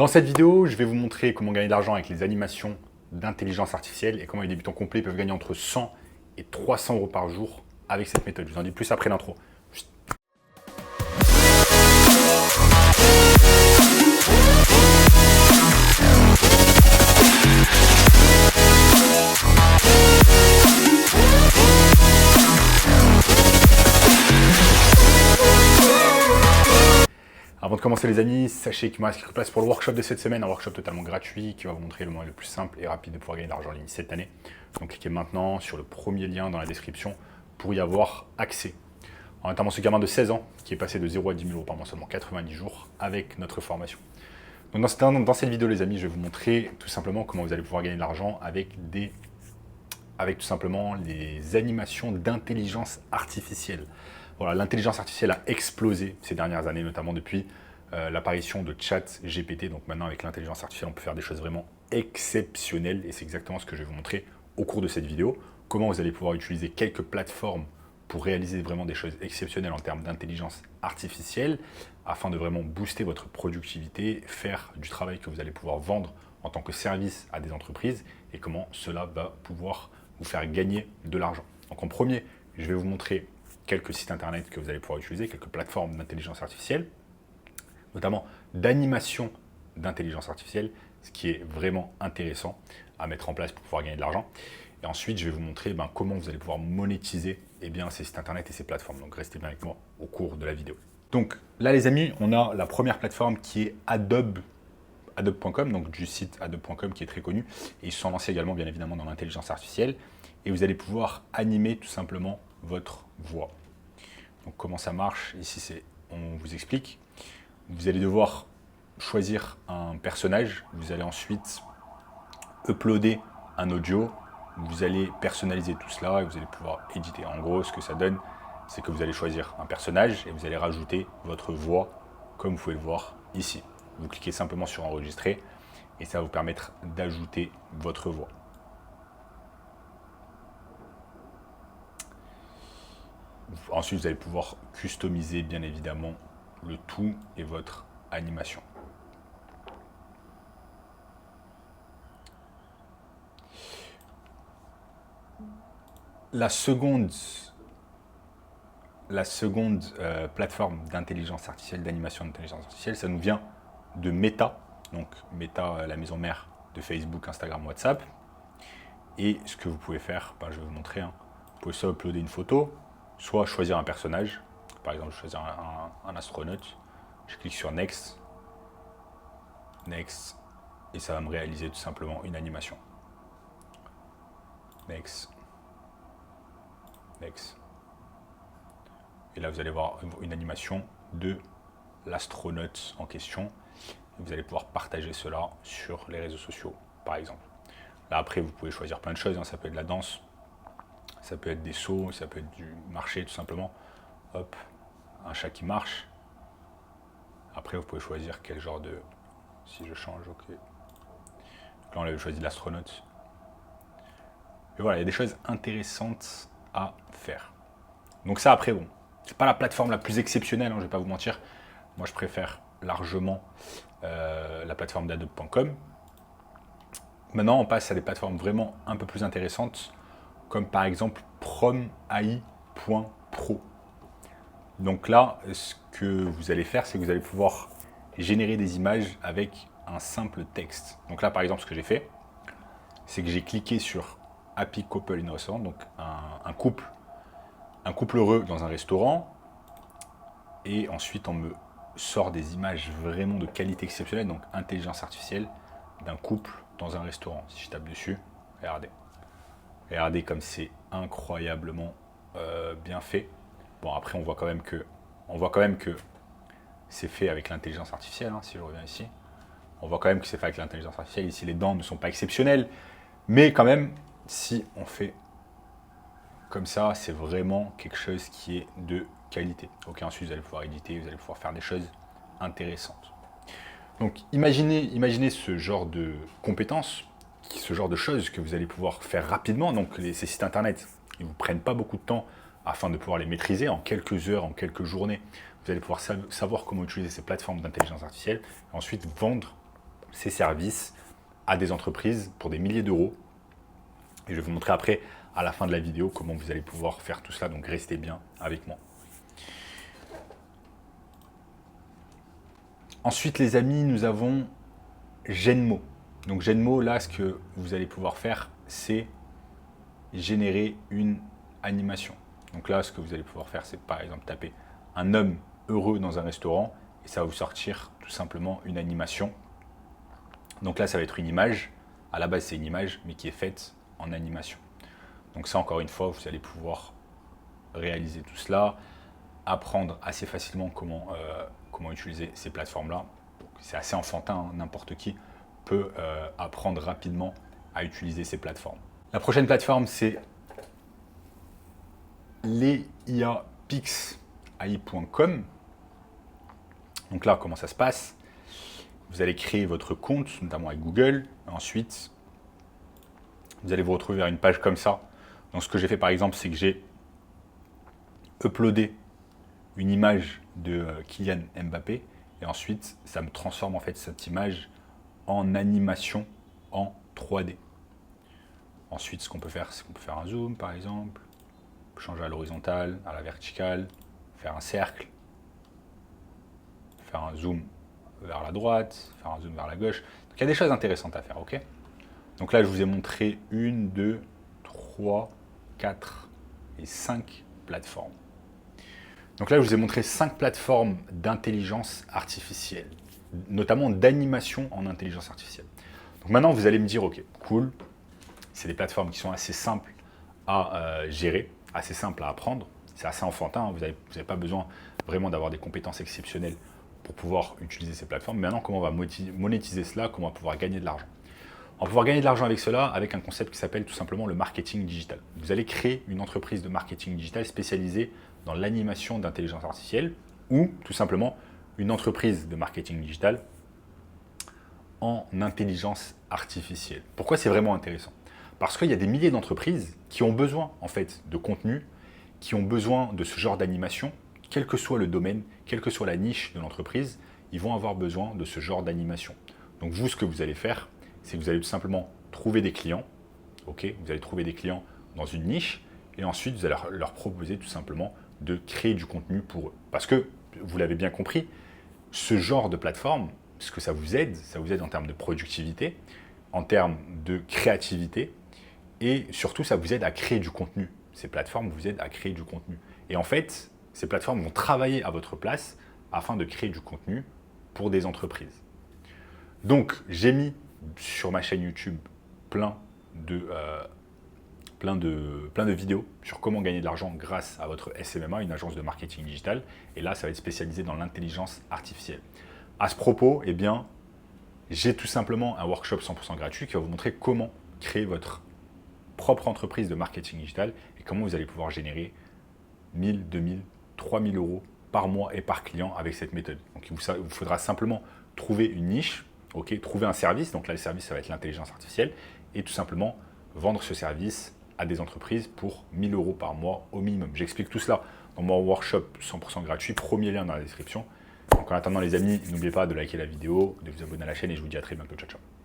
Dans cette vidéo, je vais vous montrer comment gagner de l'argent avec les animations d'intelligence artificielle et comment les débutants complets peuvent gagner entre 100 et 300 euros par jour avec cette méthode. Je vous en dis plus après l'intro. Avant de commencer les amis, sachez qu'il me reste quelques places pour le workshop de cette semaine, un workshop totalement gratuit qui va vous montrer le moyen le plus simple et rapide de pouvoir gagner de l'argent en ligne cette année. Donc cliquez maintenant sur le premier lien dans la description pour y avoir accès. Notamment ce gamin de 16 ans qui est passé de 0 à 10 000 euros par mois seulement 90 jours avec notre formation. Donc dans cette vidéo les amis, je vais vous montrer tout simplement comment vous allez pouvoir gagner de l'argent avec tout simplement les animations d'intelligence artificielle. Voilà, l'intelligence artificielle a explosé ces dernières années, notamment depuis l'apparition de ChatGPT. Donc maintenant, avec l'intelligence artificielle, on peut faire des choses vraiment exceptionnelles. Et c'est exactement ce que je vais vous montrer au cours de cette vidéo. Comment vous allez pouvoir utiliser quelques plateformes pour réaliser vraiment des choses exceptionnelles en termes d'intelligence artificielle, afin de vraiment booster votre productivité, faire du travail que vous allez pouvoir vendre en tant que service à des entreprises, et comment cela va pouvoir vous faire gagner de l'argent. Donc en premier, je vais vous montrer quelques sites internet que vous allez pouvoir utiliser, quelques plateformes d'intelligence artificielle, notamment d'animation d'intelligence artificielle, ce qui est vraiment intéressant à mettre en place pour pouvoir gagner de l'argent. Et ensuite, je vais vous montrer comment vous allez pouvoir monétiser ces sites internet et ces plateformes. Donc restez bien avec moi au cours de la vidéo. Donc là les amis, on a la première plateforme qui est Adobe.com, donc du site Adobe.com qui est très connu. Et ils se sont lancés également bien évidemment dans l'intelligence artificielle. Et vous allez pouvoir animer tout simplement votre voix. Donc comment ça marche? Ici, on vous explique. Vous allez devoir choisir un personnage. Vous allez ensuite uploader un audio. Vous allez personnaliser tout cela et vous allez pouvoir éditer. En gros, ce que ça donne, c'est que vous allez choisir un personnage et vous allez rajouter votre voix, comme vous pouvez le voir ici. Vous cliquez simplement sur enregistrer et ça va vous permettre d'ajouter votre voix. Ensuite, vous allez pouvoir customiser bien évidemment le tout et votre animation. La seconde plateforme d'intelligence artificielle, d'animation d'intelligence artificielle, ça nous vient de Meta. Donc Meta, la maison mère de Facebook, Instagram, WhatsApp. Et ce que vous pouvez faire, je vais vous montrer. Vous pouvez soit uploader une photo, soit choisir un personnage. Par exemple, je choisis un astronaute. Je clique sur Next. Next. Et ça va me réaliser tout simplement une animation. Next. Next. Et là, vous allez voir une animation de l'astronaute en question. Vous allez pouvoir partager cela sur les réseaux sociaux, par exemple. Là, après, vous pouvez choisir plein de choses. Ça peut être de la danse, ça peut être des sauts, ça peut être du marché, tout simplement. Hop, un chat qui marche. Après, vous pouvez choisir quel genre de... Si je change, ok. Donc là, on avait choisi l'astronaute. Et voilà, il y a des choses intéressantes à faire. Donc ça, après, bon, c'est pas la plateforme la plus exceptionnelle, je vais pas vous mentir. Moi, je préfère largement la plateforme d'Adobe.com. Maintenant, on passe à des plateformes vraiment un peu plus intéressantes, comme par exemple PromAI.pro. Donc là, ce que vous allez faire, c'est que vous allez pouvoir générer des images avec un simple texte. Donc là, par exemple, ce que j'ai fait, c'est que j'ai cliqué sur Happy Couple in Restaurant, donc un couple heureux dans un restaurant. Et ensuite, on me sort des images vraiment de qualité exceptionnelle, donc intelligence artificielle, d'un couple dans un restaurant. Si je tape dessus, regardez. Regardez comme c'est incroyablement bien fait. Bon, après, on voit quand même que c'est fait avec l'intelligence artificielle. Si je reviens ici, on voit quand même que c'est fait avec l'intelligence artificielle. Ici, les dents ne sont pas exceptionnelles, mais quand même, si on fait comme ça, c'est vraiment quelque chose qui est de qualité. Ok, ensuite, vous allez pouvoir éditer, vous allez pouvoir faire des choses intéressantes. Donc, imaginez ce genre de compétences, ce genre de choses que vous allez pouvoir faire rapidement. Donc, ces sites internet, ils ne vous prennent pas beaucoup de temps afin de pouvoir les maîtriser en quelques heures, en quelques journées. Vous allez pouvoir savoir comment utiliser ces plateformes d'intelligence artificielle et ensuite vendre ces services à des entreprises pour des milliers d'euros. Et je vais vous montrer après, à la fin de la vidéo, comment vous allez pouvoir faire tout cela. Donc restez bien avec moi. Ensuite, les amis, nous avons Genmo. Donc Genmo, là, ce que vous allez pouvoir faire, c'est générer une animation. Donc là, ce que vous allez pouvoir faire, c'est par exemple taper un homme heureux dans un restaurant et ça va vous sortir tout simplement une animation. Donc là, ça va être une image. À la base, c'est une image, mais qui est faite en animation. Donc ça, encore une fois, vous allez pouvoir réaliser tout cela, apprendre assez facilement comment utiliser ces plateformes-là. C'est assez enfantin, hein, n'importe qui peut apprendre rapidement à utiliser ces plateformes. La prochaine plateforme, c'est leiapix.ai.com. Donc là, comment ça se passe? Vous allez créer votre compte, notamment avec Google. Ensuite, vous allez vous retrouver vers une page comme ça. Donc ce que j'ai fait par exemple, c'est que j'ai uploadé une image de Kylian Mbappé. Et ensuite, ça me transforme en fait cette image en animation en 3D. Ensuite, ce qu'on peut faire, c'est qu'on peut faire un zoom par exemple, changer à l'horizontale, à la verticale, faire un cercle, faire un zoom vers la droite, faire un zoom vers la gauche. Donc il y a des choses intéressantes à faire, ok? Donc là, je vous ai montré 1, 2, 3, 4 et 5 plateformes. Donc là, je vous ai montré 5 plateformes d'intelligence artificielle, notamment d'animation en intelligence artificielle. Donc maintenant, vous allez me dire, ok, cool, c'est des plateformes qui sont assez simples à gérer, assez simples à apprendre. C'est assez enfantin, hein, vous n'avez pas besoin vraiment d'avoir des compétences exceptionnelles pour pouvoir utiliser ces plateformes. Maintenant, comment on va monétiser cela, comment on va pouvoir gagner de l'argent? On va pouvoir gagner de l'argent avec cela avec un concept qui s'appelle tout simplement le marketing digital. Vous allez créer une entreprise de marketing digital spécialisée dans l'animation d'intelligence artificielle ou tout simplement une entreprise de marketing digital en intelligence artificielle. Pourquoi c'est vraiment intéressant? Parce qu'il y a des milliers d'entreprises qui ont besoin en fait de contenu, qui ont besoin de ce genre d'animation, quel que soit le domaine, quelle que soit la niche de l'entreprise, ils vont avoir besoin de ce genre d'animation. Donc vous, ce que vous allez faire, c'est que vous allez tout simplement trouver des clients, ok? Vous allez trouver des clients dans une niche et ensuite vous allez leur proposer tout simplement de créer du contenu pour eux. Parce que, vous l'avez bien compris, ce genre de plateforme, ce que ça vous aide en termes de productivité, en termes de créativité et surtout ça vous aide à créer du contenu. Ces plateformes vous aident à créer du contenu. Et en fait, ces plateformes vont travailler à votre place afin de créer du contenu pour des entreprises. Donc, j'ai mis sur ma chaîne YouTube plein de vidéos sur comment gagner de l'argent grâce à votre SMMA, une agence de marketing digital. Et là, ça va être spécialisé dans l'intelligence artificielle. À ce propos, eh bien, j'ai tout simplement un workshop 100% gratuit qui va vous montrer comment créer votre propre entreprise de marketing digital et comment vous allez pouvoir générer 1000, 2000, 3000 euros par mois et par client avec cette méthode. Donc, il vous faudra simplement trouver une niche, okay, trouver un service. Donc là, le service, ça va être l'intelligence artificielle et tout simplement vendre ce service à des entreprises pour 1000 euros par mois au minimum. J'explique tout cela dans mon workshop 100% gratuit, premier lien dans la description. Donc en attendant les amis, n'oubliez pas de liker la vidéo, de vous abonner à la chaîne et je vous dis à très bientôt. Ciao, ciao.